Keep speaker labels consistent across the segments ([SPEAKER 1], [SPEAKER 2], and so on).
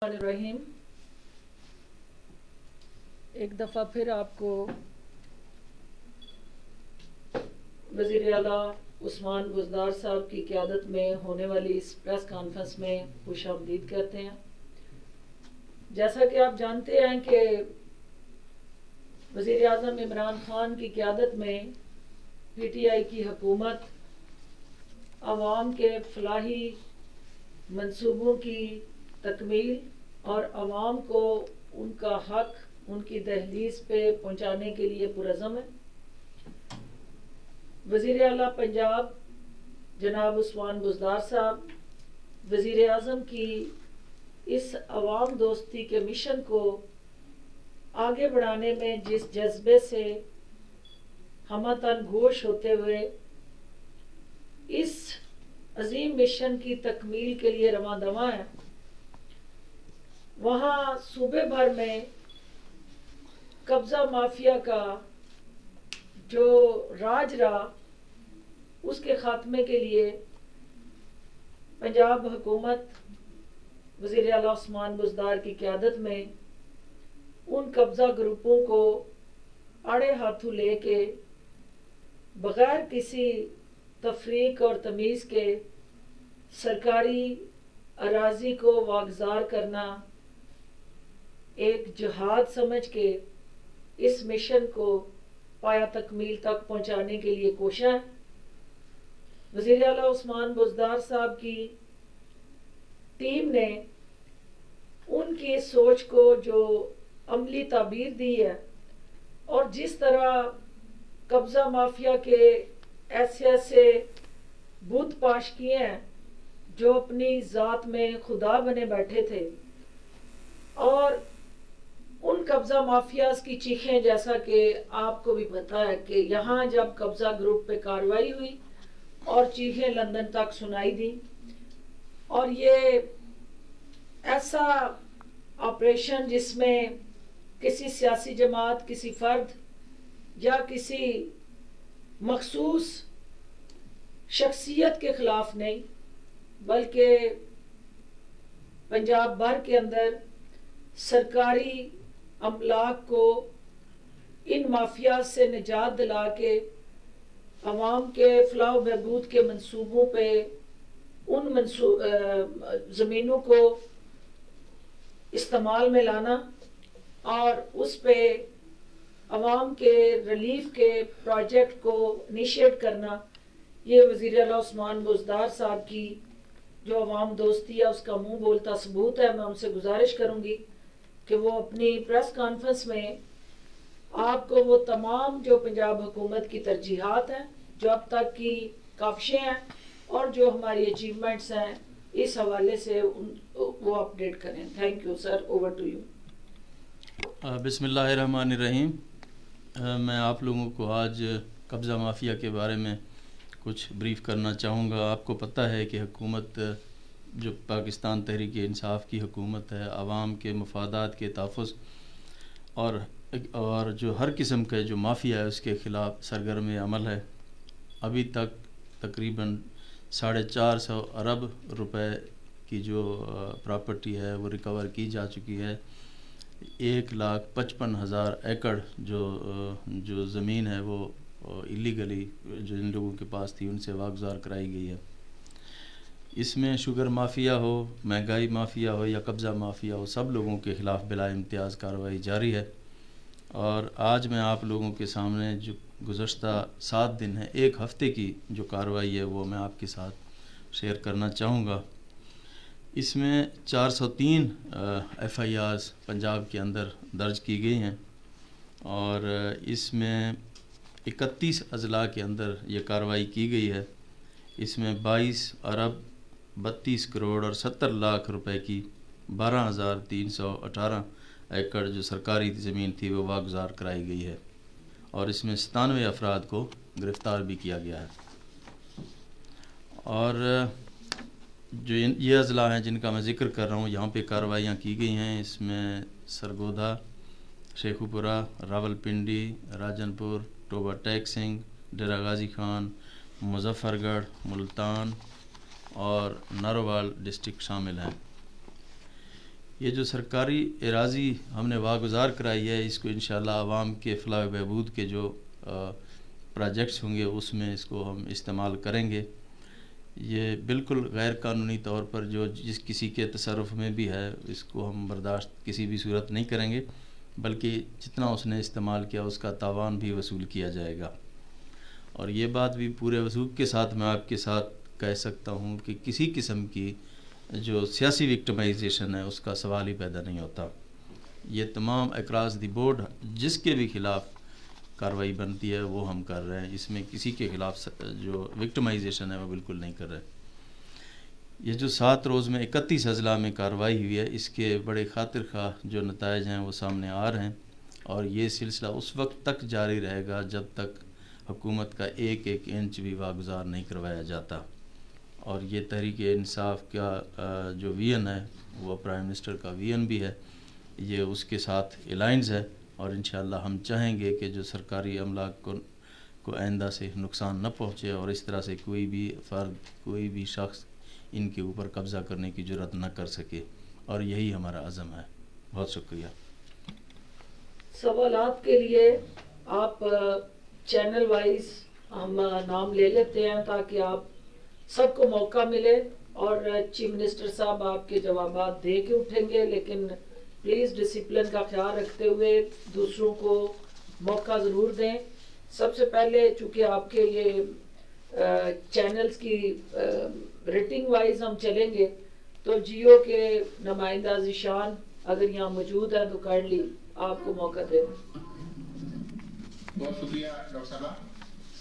[SPEAKER 1] الرحیم ایک دفعہ پھر آپ کو وزیر اعلیٰ عثمان بزدار صاحب کی قیادت میں ہونے والی اس پریس کانفرنس میں خوش آمدید کہتے ہیں۔ جیسا کہ آپ جانتے ہیں کہ وزیر اعظم عمران خان کی قیادت میں پی ٹی آئی کی حکومت عوام کے فلاحی منصوبوں کی تکمیل اور عوام کو ان کا حق ان کی دہلیز پہ پہنچانے کے لیے پرعزم ہے۔ وزیر اعلیٰ پنجاب جناب عثمان بزدار صاحب وزیر اعظم کی اس عوام دوستی کے مشن کو آگے بڑھانے میں جس جذبے سے ہمہ تن گوش ہوتے ہوئے اس عظیم مشن کی تکمیل کے لیے رواں دواں ہیں، وہاں صوبے بھر میں قبضہ مافیا کا جو راج رہا اس کے خاتمے کے لیے پنجاب حکومت وزیر اعلیٰ عثمان بزدار کی قیادت میں ان قبضہ گروپوں کو آڑے ہاتھوں لے کے بغیر کسی تفریق اور تمیز کے سرکاری اراضی کو واگزار کرنا ایک جہاد سمجھ کے اس مشن کو پایا تکمیل تک پہنچانے کے لیے کوشاں ہے۔ وزیر اعلیٰ عثمان بزدار صاحب کی ٹیم نے ان کی سوچ کو جو عملی تعبیر دی ہے اور جس طرح قبضہ مافیا کے ایسے بت پاش کیے ہیں جو اپنی ذات میں خدا بنے بیٹھے تھے، اور ان قبضہ مافیاز کی چیخیں، جیسا کہ آپ کو بھی پتہ ہے کہ یہاں جب قبضہ گروپ پہ کارروائی ہوئی اور چیخیں لندن تک سنائی دی، اور یہ ایسا آپریشن جس میں کسی سیاسی جماعت، کسی فرد یا کسی مخصوص شخصیت کے خلاف نہیں بلکہ پنجاب بھر کے اندر سرکاری املاک کو ان مافیا سے نجات دلا کے عوام کے فلاح و بہبود کے منصوبوں پہ ان زمینوں کو استعمال میں لانا اور اس پہ عوام کے ریلیف کے پروجیکٹ کو انیشیٹ کرنا، یہ وزیر اعلیٰ عثمان بزدار صاحب کی جو عوام دوستی ہے اس کا منہ بولتا ثبوت ہے۔ میں ان سے گزارش کروں گی کہ وہ اپنی پریس کانفرنس میں آپ کو وہ تمام جو پنجاب حکومت کی ترجیحات ہیں، جو اب تک کی کاوشیں ہیں اور جو ہماری اچیومنٹس ہیں، اس حوالے سے وہ اپڈیٹ کریں۔ Thank you sir, over to you.
[SPEAKER 2] بسم اللہ الرحمن الرحیم۔ میں آپ لوگوں کو آج قبضہ مافیا کے بارے میں کچھ بریف کرنا چاہوں گا۔ آپ کو پتہ ہے کہ حکومت جو پاکستان تحریک انصاف کی حکومت ہے، عوام کے مفادات کے تحفظ اور جو ہر قسم کا جو مافیا ہے اس کے خلاف سرگرم عمل ہے۔ ابھی تک تقریباً 450 ارب روپے کی جو پراپرٹی ہے وہ ریکور کی جا چکی ہے۔ 1,55,000 ایکڑ جو زمین ہے وہ ایلیگلی جو ان لوگوں کے پاس تھی ان سے واگزار کرائی گئی ہے۔ اس میں شوگر مافیا ہو، مہنگائی مافیا ہو یا قبضہ مافیا ہو، سب لوگوں کے خلاف بلا امتیاز کارروائی جاری ہے۔ اور آج میں آپ لوگوں کے سامنے جو گزشتہ 7 دن ہے، ایک ہفتے کی جو کارروائی ہے وہ میں آپ کے ساتھ شیئر کرنا چاہوں گا۔ اس میں 403 ایف آئی آرز پنجاب کے اندر درج کی گئی ہیں، اور اس میں 31 اضلاع کے اندر یہ کارروائی کی گئی ہے۔ اس میں 22 ارب 32 کروڑ اور 70 لاکھ روپے کی 12,318 ایکڑ جو سرکاری زمین تھی وہ واگزار کرائی گئی ہے، اور اس میں 97 افراد کو گرفتار بھی کیا گیا ہے۔ اور جو یہ اضلاع ہیں جن کا میں ذکر کر رہا ہوں، یہاں پہ کارروائیاں کی گئی ہیں، اس میں سرگودا، شیخوپورہ، راولپنڈی، راجن پور، ٹوبہ ٹیک سنگھ، ڈیرہ غازی خان، مظفر گڑھ، ملتان اور ناروال ڈسٹرکٹ شامل ہیں۔ یہ جو سرکاری اراضی ہم نے واگزار کرائی ہے اس کو انشاءاللہ عوام کے فلاح و بہبود کے جو پروجیکٹس ہوں گے اس میں اس کو ہم استعمال کریں گے. یہ بالکل غیر قانونی طور پر جو جس کسی کے تصرف میں بھی ہے اس کو ہم برداشت کسی بھی صورت نہیں کریں گے، بلکہ جتنا اس نے استعمال کیا اس کا تاوان بھی وصول کیا جائے گا. اور یہ بات بھی پورے وثوق کے ساتھ میں آپ کے ساتھ کہہ سکتا ہوں کہ کسی قسم کی جو سیاسی وکٹمائزیشن ہے اس کا سوال ہی پیدا نہیں ہوتا. یہ تمام اکراس دی بورڈ جس کے بھی خلاف کارروائی بنتی ہے وہ ہم کر رہے ہیں، اس میں کسی کے خلاف جو وکٹمائزیشن ہے وہ بالکل نہیں کر رہے. یہ جو 7 روز میں 31 اضلاع میں کارروائی ہوئی ہے اس کے بڑے خاطر خواہ جو نتائج ہیں وہ سامنے آ رہے ہیں، اور یہ سلسلہ اس وقت تک جاری رہے گا جب تک حکومت کا ایک ایک انچ بھی واگزار نہیں کروایا جاتا. اور یہ تحریک انصاف کا جو وین ہے وہ پرائم منسٹر کا وین بھی ہے، یہ اس کے ساتھ الائنز ہے، اور انشاءاللہ ہم چاہیں گے کہ جو سرکاری املاک کو آئندہ سے نقصان نہ پہنچے اور اس طرح سے کوئی بھی فرد کوئی بھی شخص ان کے اوپر قبضہ کرنے کی جرات نہ کر سکے، اور یہی ہمارا عزم ہے. بہت شکریہ.
[SPEAKER 1] سوالات کے لیے آپ چینل وائز ہم نام لے لیتے ہیں تاکہ آپ سب کو موقع ملے، اور چیف منسٹر صاحب آپ کے جوابات دے کے اٹھیں گے، لیکن پلیز ڈسپلن کا خیال رکھتے ہوئے دوسروں کو موقع ضرور دیں. سب سے پہلے چونکہ آپ کے یہ چینلز کی ریٹنگ وائز ہم چلیں گے، تو جیو کے نمائندہ ذیشان اگر یہاں موجود ہیں تو کائنڈلی آپ کو موقع دیں.
[SPEAKER 3] بہت شکریہ ڈاکٹر صاحبہ.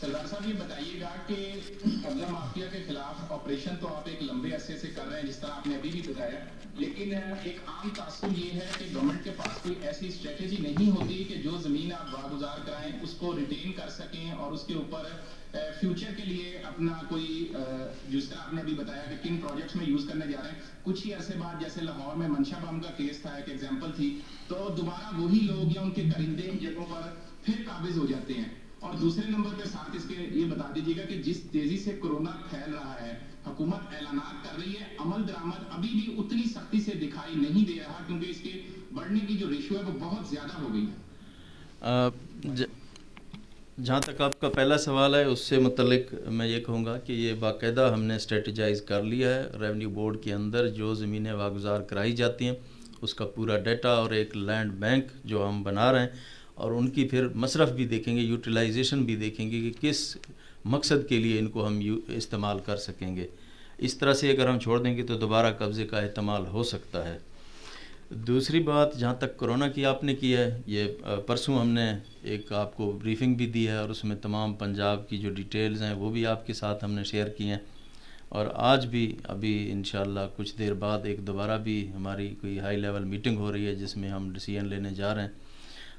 [SPEAKER 3] سردار صاحب یہ بتائیے گا کہ قبضہ مافیا کے خلاف آپریشن تو آپ ایک لمبے عرصے سے کر رہے ہیں جس طرح آپ نے ابھی بھی بتایا، لیکن ایک عام تاثر یہ ہے کہ گورنمنٹ کے پاس کوئی ایسی اسٹریٹجی نہیں ہوتی کہ جو زمین آپ واگزار کرائیں اس کو ریٹین کر سکیں اور اس کے اوپر فیوچر کے لیے اپنا کوئی جس طرح آپ نے ابھی بتایا کہ کن پروجیکٹس میں یوز کرنے جا رہے ہیں. کچھ ہی عرصے بعد جیسے لاہور میں منشا بم کا کیس تھا، ایک ایگزامپل تھی، تو دوبارہ وہی لوگ یا ان کے کرندے ان جگہوں پر پھر قابض ہو جاتے ہیں. اور دوسرے نمبر پہ ساتھ اس کے یہ بتا دیجیے گا کہ جس تیزی سے کورونا پھیل رہا ہے حکومت اعلانات کر رہی ہے، عمل درآمد ابھی بھی اتنی سختی سے دکھائی نہیں دے رہا کیونکہ اس کے بڑھنے کی جو ریشو ہے وہ بہت زیادہ ہو گئی ہے.
[SPEAKER 2] جہاں تک آپ کا پہلا سوال ہے اس سے متعلق میں یہ کہوں گا کہ یہ باقاعدہ ہم نے اسٹریٹجائز کر لیا ہے. ریونیو بورڈ کے اندر جو زمینیں واگزار کرائی جاتی ہیں اس کا پورا ڈیٹا اور ایک لینڈ بینک جو ہم بنا رہے ہیں، اور ان کی پھر مصرف بھی دیکھیں گے، یوٹیلائزیشن بھی دیکھیں گے کہ کس مقصد کے لیے ان کو ہم استعمال کر سکیں گے. اس طرح سے اگر ہم چھوڑ دیں گے تو دوبارہ قبضے کا احتمال ہو سکتا ہے. دوسری بات جہاں تک کرونا کی آپ نے کی ہے، یہ پرسوں ہم نے ایک آپ کو بریفنگ بھی دی ہے اور اس میں تمام پنجاب کی جو ڈیٹیلز ہیں وہ بھی آپ کے ساتھ ہم نے شیئر کی ہیں. اور آج بھی ابھی انشاءاللہ کچھ دیر بعد ایک دوبارہ بھی ہماری کوئی ہائی لیول میٹنگ ہو رہی ہے جس میں ہم ڈیسیژن لینے جا رہے ہیں،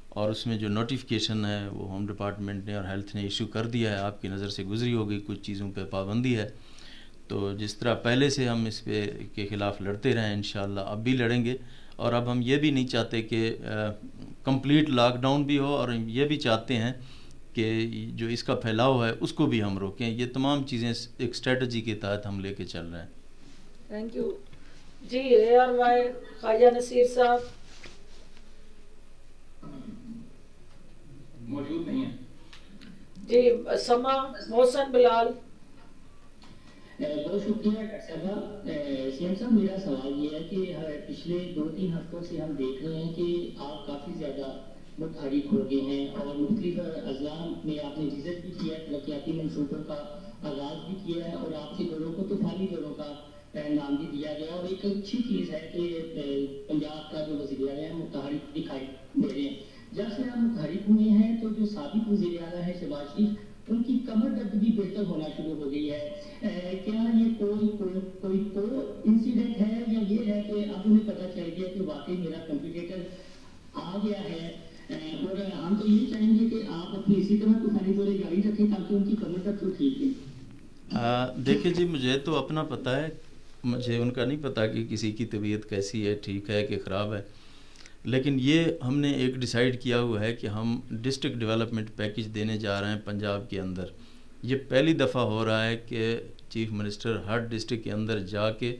[SPEAKER 2] اور اس میں جو نوٹیفیکیشن ہے وہ ہوم ڈپارٹمنٹ نے اور ہیلتھ نے ایشو کر دیا ہے. آپ کی نظر سے گزری ہوگی، کچھ چیزوں پہ پابندی ہے. تو جس طرح پہلے سے ہم اس پہ کے خلاف لڑتے رہے ہیں انشاءاللہ اب بھی لڑیں گے. اور اب ہم یہ بھی نہیں چاہتے کہ کمپلیٹ لاک ڈاؤن بھی ہو، اور یہ بھی چاہتے ہیں کہ جو اس کا پھیلاؤ ہے اس کو بھی ہم روکیں. یہ تمام چیزیں ایک اسٹریٹجی کے تحت ہم لے کے چل رہے ہیں.
[SPEAKER 1] Thank you. جی ARY خواجہ نصیر صاحب
[SPEAKER 3] موجود نہیں ہے.
[SPEAKER 1] جی سما محسن بلال.
[SPEAKER 4] بہت شکریہ ڈاکٹر صاحبہ. CM صاحب میرا سوال یہ ہے کہ پچھلے 2-3 ہفتوں سے ہم دیکھ رہے ہیں کہ آپ کافی زیادہ متحرک ہو گئے ہیں اور مختلف اضلاع میں آپ نے وزٹ بھی کیا ہے، ترقیاتی منصوبوں کا آغاز بھی کیا ہے، اور آپ کے گھروں کو طوفانی گھروں کا نام بھی دیا گیا. اور ایک اچھی چیز ہے کہ پنجاب کا جو وزیر اعلیٰ ہے متحرک دکھائی دے رہے ہیں. جب سے آپ متحرک ہوئے ہیں تو جو سابق وزیر اعلیٰ ہے شہباز شریف، ان کی کمر درد بھی بہتر ہونا شروع ہو گئی ہے. کیا یہ کوئی انسیڈنٹ ہے یا یہ ہے کہ اب انہیں پتہ چل گیا کہ واقعی میرا کمپیٹیٹر آ گیا ہے؟ اور ہم تو یہ چاہیں گے کہ آپ اپنی اسی طرح طوفانی دورے جاری رکھیں تاکہ ان کی کمر درد تو ٹھیک ہے.
[SPEAKER 2] دیکھیں جی، مجھے تو اپنا پتہ ہے، مجھے ان کا نہیں پتہ کہ کسی کی طبیعت کیسی ہے، ٹھیک ہے کہ خراب ہے. لیکن یہ ہم نے ایک ڈیسائیڈ کیا ہوا ہے کہ ہم ڈسٹرکٹ ڈیولپمنٹ پیکج دینے جا رہے ہیں پنجاب کے اندر. یہ پہلی دفعہ ہو رہا ہے کہ چیف منسٹر ہر ڈسٹرکٹ کے اندر جا کے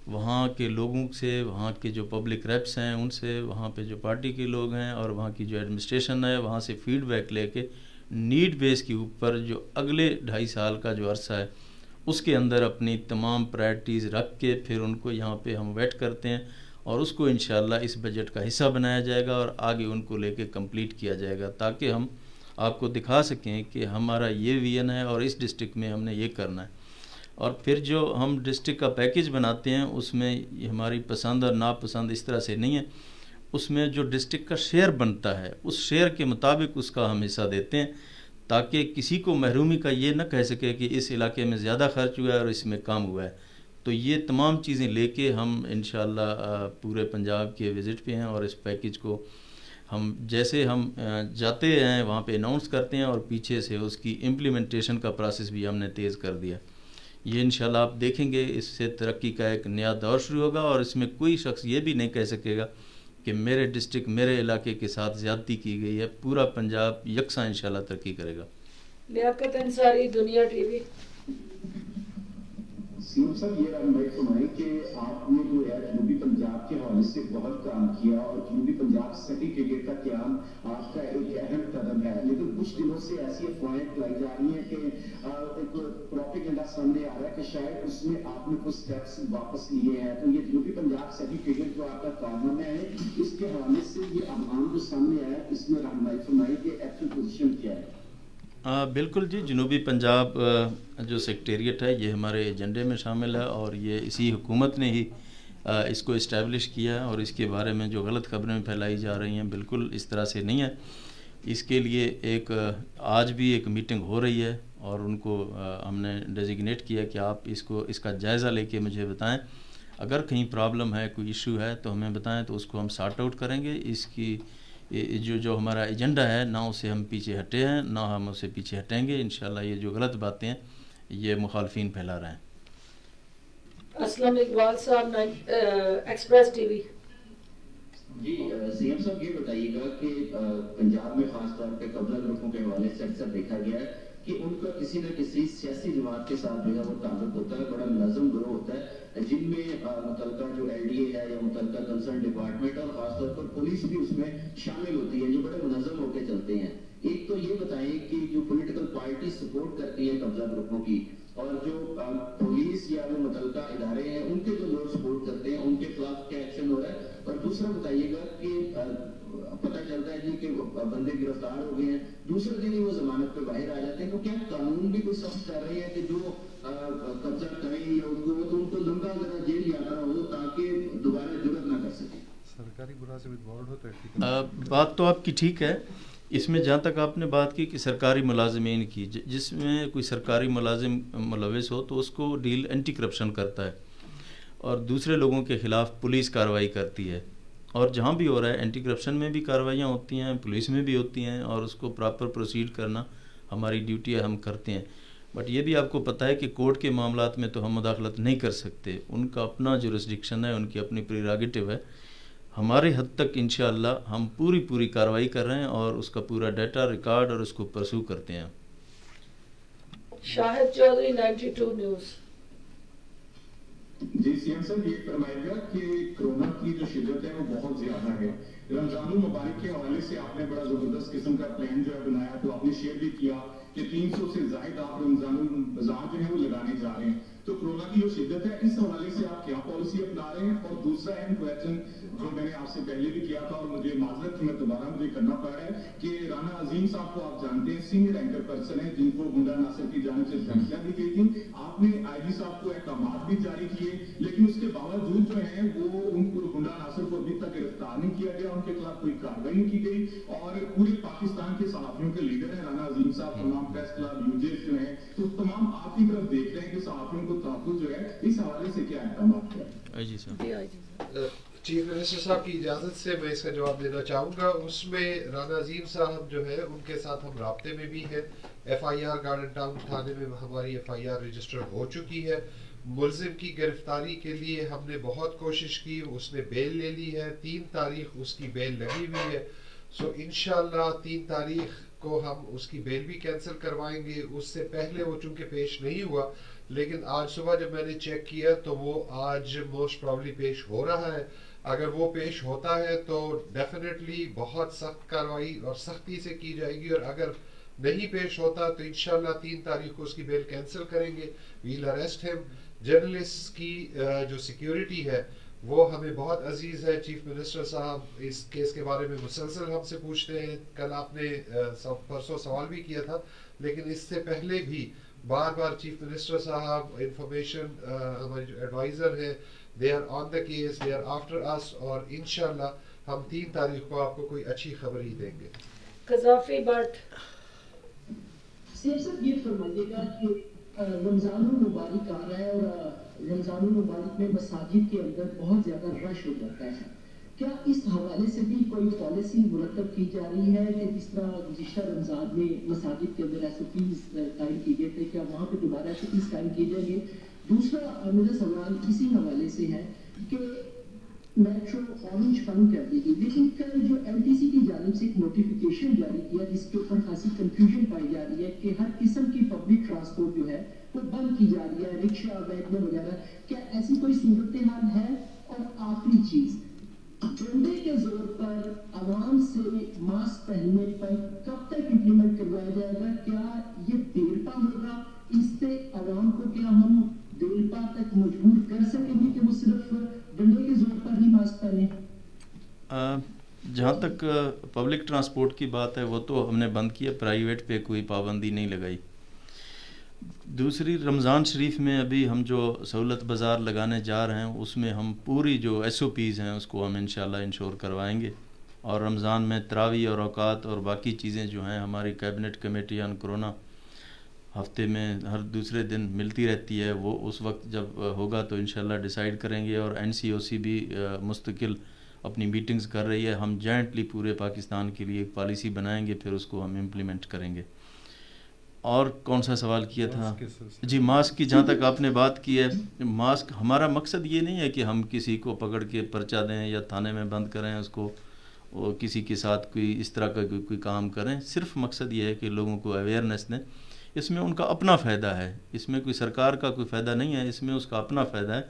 [SPEAKER 2] وہاں کے لوگوں سے، وہاں کے جو پبلک ریپس ہیں ان سے، وہاں پہ جو پارٹی کے لوگ ہیں اور وہاں کی جو ایڈمنسٹریشن ہے وہاں سے فیڈ بیک لے کے نیڈ بیس کے اوپر جو اگلے 2.5 سال کا جو عرصہ ہے اس کے اندر اپنی تمام پرائرٹیز رکھ کے پھر ان کو یہاں پہ ہم ویٹ کرتے ہیں اور اس کو انشاءاللہ اس بجٹ کا حصہ بنایا جائے گا اور آگے ان کو لے کے کمپلیٹ کیا جائے گا تاکہ ہم آپ کو دکھا سکیں کہ ہمارا یہ ویژن ہے اور اس ڈسٹرکٹ میں ہم نے یہ کرنا ہے. اور پھر جو ہم ڈسٹرکٹ کا پیکج بناتے ہیں اس میں ہماری پسند اور ناپسند اس طرح سے نہیں ہے، اس میں جو ڈسٹرکٹ کا شیئر بنتا ہے اس شیئر کے مطابق اس کا ہم حصہ دیتے ہیں تاکہ کسی کو محرومی کا یہ نہ کہہ سکے کہ اس علاقے میں زیادہ خرچ ہوا ہے اور اس میں کم ہوا ہے. تو یہ تمام چیزیں لے کے ہم انشاءاللہ پورے پنجاب کے وزٹ پہ ہیں اور اس پیکج کو ہم جیسے ہم جاتے ہیں وہاں پہ اناؤنس کرتے ہیں اور پیچھے سے اس کی امپلیمنٹیشن کا پروسیس بھی ہم نے تیز کر دیا. یہ انشاءاللہ آپ دیکھیں گے اس سے ترقی کا ایک نیا دور شروع ہوگا اور اس میں کوئی شخص یہ بھی نہیں کہہ سکے گا کہ میرے ڈسٹرکٹ میرے علاقے کے ساتھ زیادتی کی گئی ہے. پورا پنجاب یکساں انشاءاللہ ترقی کرے گا.
[SPEAKER 1] لیاقت انصاری، دنیا ٹی وی.
[SPEAKER 3] سیم صاحب یہ رہنمائی فرمائیں کہ آپ نے جو ہے جنوبی پنجاب کے حوالے سے بہت کام کیا اور جنوبی پنجاب سرٹیفکیٹ کا قیام آپ کا ایک اہم قدم ہے، لیکن کچھ دنوں سے ایسی افواہیں پھیلائی جا رہی ہیں کہ ایک پروپیگنڈا سامنے آ رہا ہے کہ شاید اس میں آپ نے کچھ اسٹیپس واپس لیے ہیں. تو یہ جنوبی پنجاب سرٹیفکیٹ جو آپ کا کارنامہ ہے اس کے حوالے سے یہ افہام جو سامنے آیا اس میں رہنمائی فرمائیں کہ ایکچوئل پوزیشن کیا ہے.
[SPEAKER 2] بالکل جی، جنوبی پنجاب جو سیکٹریٹ ہے یہ ہمارے ایجنڈے میں شامل ہے اور یہ اسی حکومت نے ہی اس کو اسٹیبلش کیا ہے اور اس کے بارے میں جو غلط خبریں پھیلائی جا رہی ہیں بالکل اس طرح سے نہیں ہے. اس کے لیے ایک آج بھی ایک میٹنگ ہو رہی ہے اور ان کو ہم نے ڈیزگنیٹ کیا کہ آپ اس کا جائزہ لے کے مجھے بتائیں، اگر کہیں پرابلم ہے کوئی ایشو ہے تو ہمیں بتائیں تو اس کو ہم سارٹ آؤٹ کریں گے. اس کی جو ہمارا ایجنڈا ہے نہ اسے ہم پیچھے ہٹے ہیں نہ ہم اسے پیچھے ہٹیں گے. انشاءاللہ یہ جو غلط باتیں ہیں یہ مخالفین پھیلا رہے ہیں.
[SPEAKER 1] اسلم اقبال صاحب، ایکسپریس ٹی وی.
[SPEAKER 4] جی سی ایم صاحب یہ بتائیے گا کہ پنجاب میں خاص طور پہ قبضہ گروپوں کے حوالے سے اکثر دیکھا گیا ہے کہ ان کا کسی نہ کسی سیاسی جماعت کے ساتھ جو ہے وہ تعلق ہوتا ہے، بڑا منظم گروہ ہوتا ہے جن میں متعلقہ جو ایل ڈی اے ہے یا متعلقہ کنسرن ڈپارٹمنٹ اور خاص طور پر پولیس بھی اس میں شامل ہوتی ہے، جو بڑے منظم ہو کے چلتے ہیں. ایک تو یہ بتائیں کہ جو پولیٹیکل پارٹی سپورٹ کرتی ہے قبضہ گروپوں کی اور جو پولیس یا جو متعلقہ ادارے ہیں ان کے جو لوگ سپورٹ کرتے ہیں ان کے خلاف کیا ایکشن ہو رہا ہے. اور دوسرا بتائیے گا کہ پتہ چلتا ہے جی کہ بندے گرفتار ہو گئے ہیں، دوسرے دن ہی وہ ضمانت پہ باہر آ جاتے ہیں، تو کیا قانون بھی کوئی سخت کر رہی ہے کہ جو قبضہ کریں یا ان کو لمبا ذرا جیل یاترا ہو تاکہ دوبارہ جرت نہ کر سکیں؟ سرکاری ملازم انوالوڈ ہوتا ہے.
[SPEAKER 2] بات تو آپ کی ٹھیک ہے. اس میں جہاں تک آپ نے بات کی کہ سرکاری ملازمین کی، جس میں کوئی سرکاری ملازم ملوث ہو تو اس کو ڈیل اینٹی کرپشن کرتا ہے اور دوسرے لوگوں کے خلاف پولیس کارروائی کرتی ہے. اور جہاں بھی ہو رہا ہے اینٹی کرپشن میں بھی کارروائیاں ہوتی ہیں، پولیس میں بھی ہوتی ہیں اور اس کو پراپر پروسیڈ کرنا ہماری ڈیوٹی ہے، ہم کرتے ہیں. بٹ یہ بھی آپ کو پتہ ہے کہ کورٹ کے معاملات میں تو ہم مداخلت نہیں کر سکتے، ان کا اپنا جورسڈکشن ہے، ان کی اپنی پریراگیٹو ہے. ہمارے حد تک انشاءاللہ ہم پوری کارروائی کر رہے ہیں اور اس کا پورا ڈیٹا ریکارڈ اور اس کو پرسو کرتے ہیں.
[SPEAKER 1] شاہد چودھری، 92 نیوز.
[SPEAKER 3] جی سی ایم صاحب یہ فرمائے گا کہ کرونا کی جو شدت ہے وہ بہت زیادہ ہے. رمضان المبارک کے حوالے سے آپ نے بڑا زبردست قسم کا پلان جو ہے بنایا، تو آپ نے شیئر بھی کیا کہ 300 سے زائد آپ رمضان البازار جو ہے وہ لگانے جا رہے ہیں. تو کرونا کی جو شدت ہے اس حوالے سے آپ کیا پالیسی اپنا رہے ہیں؟ اور دوسرا اہم کویشچن جو میں نے آپ سے پہلے بھی کیا تھا اور مجھے معذرت میں دوبارہ مجھے کرنا پڑ رہا ہے کہ رانا عظیم صاحب کو آپ جانتے ہیں، سینئر اینکر پرسن ہیں جن کو گنڈا ناصر کی جانب سے دھمکیاں دی گئی تھیں. آپ نے آئی جی صاحب کو احکامات بھی جاری کیے، لیکن اس کے باوجود جو ہیں وہ ان کو گنڈا ناصر کو ابھی تک گرفتار نہیں کیا گیا، ان کے خلاف کوئی کارروائی نہیں کی گئی. اور پورے پاکستان کے صحافیوں کے لیڈر ہیں رانا عظیم صاحب، تمام پریس کلب یوجیز جو ہیں، تو تمام آپ کی طرف دیکھ رہے ہیں کہ صحافیوں کو تحفظ جو ہے اس حوالے سے کیا اقدامات ہے؟
[SPEAKER 2] جی صاحب،
[SPEAKER 5] چیف منسٹر صاحب کی اجازت سے میں اس کا جواب دینا چاہوں گا. اس میں رانا عظیم صاحب جو ہے ان کے ساتھ ہم رابطے میں بھی ہیں. F I R Garden Town تھانے میں ہماری ایف آئی آر رجسٹر ہو چکی ہے. ملزم کی گرفتاری کے لیے ہم نے بہت کوشش کی، اس نے بیل لے لی ہے. 3 تاریخ اس کی بیل لگی ہوئی ہے. سو انشاءاللہ 3 تاریخ کو ہم اس کی بیل بھی کینسل کروائیں گے. اس سے پہلے وہ چونکہ پیش نہیں ہوا، لیکن آج صبح جب میں نے چیک کیا تو وہ آج موسٹ پرابلی پیش ہو رہا ہے. اگر وہ پیش ہوتا ہے تو ڈیفینیٹلی بہت سخت کارروائی اور سختی سے کی جائے گی, اور اگر نہیں پیش ہوتا تو انشاءاللہ 3 تاریخ کو اس کی بیل کینسل کریں گے. ویل اریسٹ ہم. جرنلسٹ کی جو سیکیورٹی ہے وہ ہمیں بہت عزیز ہے. چیف منسٹر صاحب اس کیس کے بارے میں مسلسل ہم سے پوچھتے ہیں. کل آپ نے پرسوں سوال بھی کیا تھا, لیکن اس سے پہلے بھی بار بار چیف منسٹر صاحب انفارمیشن ہمارے جو ایڈوائزر ہیں they are on the case, they are after us, اور انشاءاللہ ہم 3 تاریخ کو آپ کو کوئی اچھی خبر ہی دیں گے.
[SPEAKER 1] قذافی بٹ
[SPEAKER 4] صاحب یہ فرمائیے گا کہ رمضان المبارک آ رہا ہے اور رمضان المبارک میں مساجد کے اندر بہت زیادہ رش ہو جاتا ہے. کیا اس حوالے سے بھی کوئی پالیسی مرتب کی جا رہی ہے کہ جس طرح گزشتہ رمضان میں مساجد کے اندر SOPs قائم کی گئے تھے, کیا وہاں پہ دوبارہ SOPs قائم کیے جائیں گے؟ دوسرا میرا سوال اسی حوالے سے ہے کہ میٹرو اورنج فنڈ کر دی گئی, لیکن کل جو LTC کی جانب سے ایک نوٹیفیکیشن جاری کیا جس کے اوپر خاصی کنفیوژن پائی جا رہی ہے کہ ہر قسم کی پبلک ٹرانسپورٹ جو ہے وہ بند کی جا رہی ہے, رکشا, ویگن وغیرہ. کیا ایسی کوئی صورتحال ہے؟ اور آخری چیز, ڈنڈے کے زور پر عوام سے ماسک پہننے پر کب تک امپلیمنٹ کروایا جائے گا؟ کیا یہ دیرپا ہوگا؟ اس سے عوام کو کیا ہم دیرپا تک مجبور کر سکیں گے کہ وہ صرف ڈنڈے کے زور پر ہی ماسک پہنیں؟
[SPEAKER 2] جہاں تک پبلک ٹرانسپورٹ کی بات ہے وہ تو ہم نے بند کیا, پرائیویٹ پہ کوئی پابندی نہیں لگائی. دوسری, رمضان شریف میں ابھی ہم جو سہولت بازار لگانے جا رہے ہیں اس میں ہم پوری جو SOPs ہیں اس کو ہم انشاءاللہ انشور کروائیں گے, اور رمضان میں تراویح اور اوقات اور باقی چیزیں جو ہیں ہماری کیبنٹ کمیٹی آن کرونا ہفتے میں ہر دوسرے دن ملتی رہتی ہے, وہ اس وقت جب ہوگا تو انشاءاللہ ڈیسائیڈ کریں گے. اور NCOC بھی مستقل اپنی میٹنگز کر رہی ہے. ہم جوائنٹلی پورے پاکستان کے لیے ایک پالیسی بنائیں گے, پھر اس کو ہم امپلیمنٹ کریں گے. اور کون سا سوال کیا تھا؟ جی, ماسک کی جہاں تک آپ نے بات کی ہے, ماسک ہمارا مقصد یہ نہیں ہے کہ ہم کسی کو پکڑ کے پرچہ دیں یا تھانے میں بند کریں اس کو, اور کسی کے ساتھ کوئی اس طرح کا کوئی کام کریں. صرف مقصد یہ ہے کہ لوگوں کو اویئرنیس دیں. اس میں ان کا اپنا فائدہ ہے, اس میں کوئی سرکار کا کوئی فائدہ نہیں ہے, اس میں اس کا اپنا فائدہ ہے.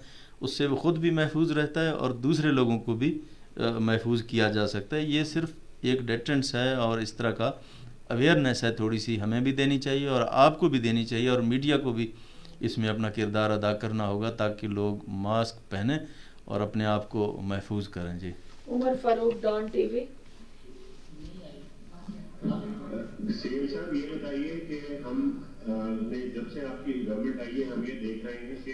[SPEAKER 2] اس سے وہ خود بھی محفوظ رہتا ہے اور دوسرے لوگوں کو بھی محفوظ کیا جا سکتا ہے. یہ صرف ایک ڈیٹرنس ہے, اور اس طرح کا اویئرنیس ہے, تھوڑی سی ہمیں بھی دینی چاہیے اور آپ کو بھی دینی چاہیے, اور میڈیا کو بھی اس میں اپنا کردار ادا کرنا ہوگا تاکہ لوگ ماسک پہنیں اور اپنے آپ کو محفوظ کریں. جی,
[SPEAKER 1] عمر فاروق, ڈان ٹی وی.
[SPEAKER 6] سیم صاحب یہ بتائیے کہ ہم جب سے آپ کی گورنمنٹ آئی ہے ہم یہ دیکھ رہے ہیں کہ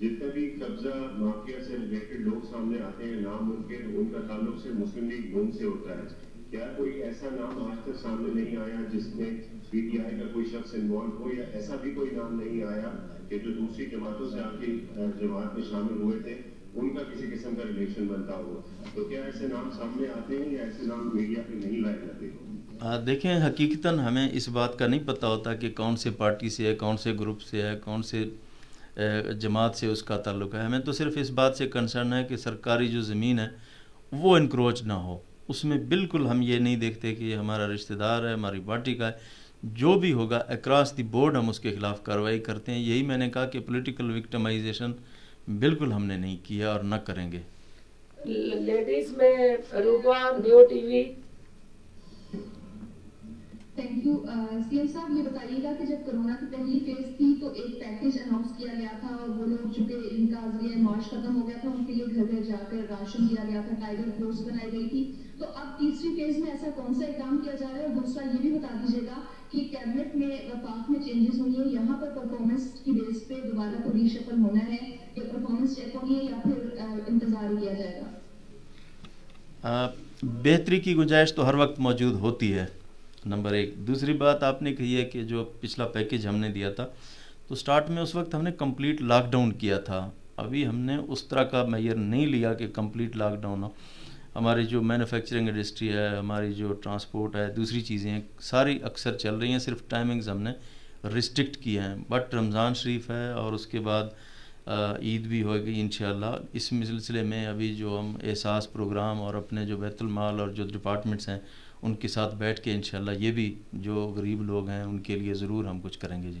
[SPEAKER 6] جتنے بھی قبضہ مافیا سے ریلیٹڈ لوگ سامنے آتے ہیں ناممکن ان کا تعلق سے مسلم لیگ نون سے ہوتا ہے. کیا کوئی ایسا نام آج تک سامنے نہیں آیا جس میں PTI کا کوئی شخص انوالو ہو, یا ایسا بھی کوئی نام نہیں آیا کہ جو دوسری جماعتوں سے آپ کی جماعت میں شامل ہوئے تھے ان کا کسی قسم کا ریلیشن بنتا ہو؟ تو کیا ایسے نام سامنے آتے ہیں یا ایسے نام میڈیا پہ نہیں لائے جاتے؟
[SPEAKER 2] دیکھیں, حقیقتاً ہمیں اس بات کا نہیں پتہ ہوتا کہ کون سے پارٹی سے ہے, کون سے گروپ سے ہے, کون سے جماعت سے اس کا تعلق ہے. ہمیں تو صرف اس بات سے کنسرن ہے کہ سرکاری جو زمین ہے وہ انکروچ نہ ہو. اس میں بالکل ہم یہ نہیں دیکھتے کہ یہ ہمارا رشتہ دار ہے, ہماری پارٹی کا ہے. جو بھی ہوگا اکراس دی بورڈ ہم اس کے خلاف کارروائی کرتے ہیں. یہی میں نے کہا کہ پولیٹیکل وکٹمائزیشن بالکل ہم نے نہیں کیا اور نہ کریں گے.
[SPEAKER 1] لیڈیز میں روبا, new T V.
[SPEAKER 7] Thank you. CM صاحب یہ بتائیے گا کہ جب کرونا کی پہلی فیز تھی تو ایک پیکیج اناؤنس کیا گیا تھا, اور وہ لوگ چونکہ ان کا ذریعہ معاش ختم ہو گیا تھا ان کے لیے گھر گھر جا کر راشن دیا گیا تھا, ٹائیگر فورس بنائی گئی تھی. تو اب تیسری فیز میں ایسا کون سا اقدام کیا جا رہا ہے؟ اور دوسرا یہ بھی بتا دیجیے گا کہ کیبنٹ میں وفاق میں چینجز ہوئی ہیں, یہاں پر پرفارمنس کی بیس پہ دوبارہ کو ریشفل ہونا ہے, یا پرفارمنس چیک ہونی ہے, یا پھر انتظار کیا جائے گا؟
[SPEAKER 2] بہتری کی گنجائش تو ہر وقت موجود ہوتی ہے, نمبر 1. دوسری بات آپ نے کہی ہے کہ جو پچھلا پیکیج ہم نے دیا تھا تو سٹارٹ میں اس وقت ہم نے کمپلیٹ لاک ڈاؤن کیا تھا. ابھی ہم نے اس طرح کا میئر نہیں لیا کہ کمپلیٹ لاک ڈاؤن ہو. ہماری جو مینوفیکچرنگ انڈسٹری ہے, ہماری جو ٹرانسپورٹ ہے, دوسری چیزیں ہیں, ساری اکثر چل رہی ہیں, صرف ٹائمنگز ہم نے ریسٹرکٹ کیے ہیں. بٹ رمضان شریف ہے اور اس کے بعد عید بھی ہوگی انشاءاللہ. اس سلسلے میں ابھی جو ہم احساس پروگرام اور اپنے جو بیت المال اور جو ڈپارٹمنٹس ہیں ان کے ساتھ بیٹھ کے انشاءاللہ یہ بھی جو غریب لوگ ہیں ان کے لیے ضرور ہم کچھ کریں گے. جی,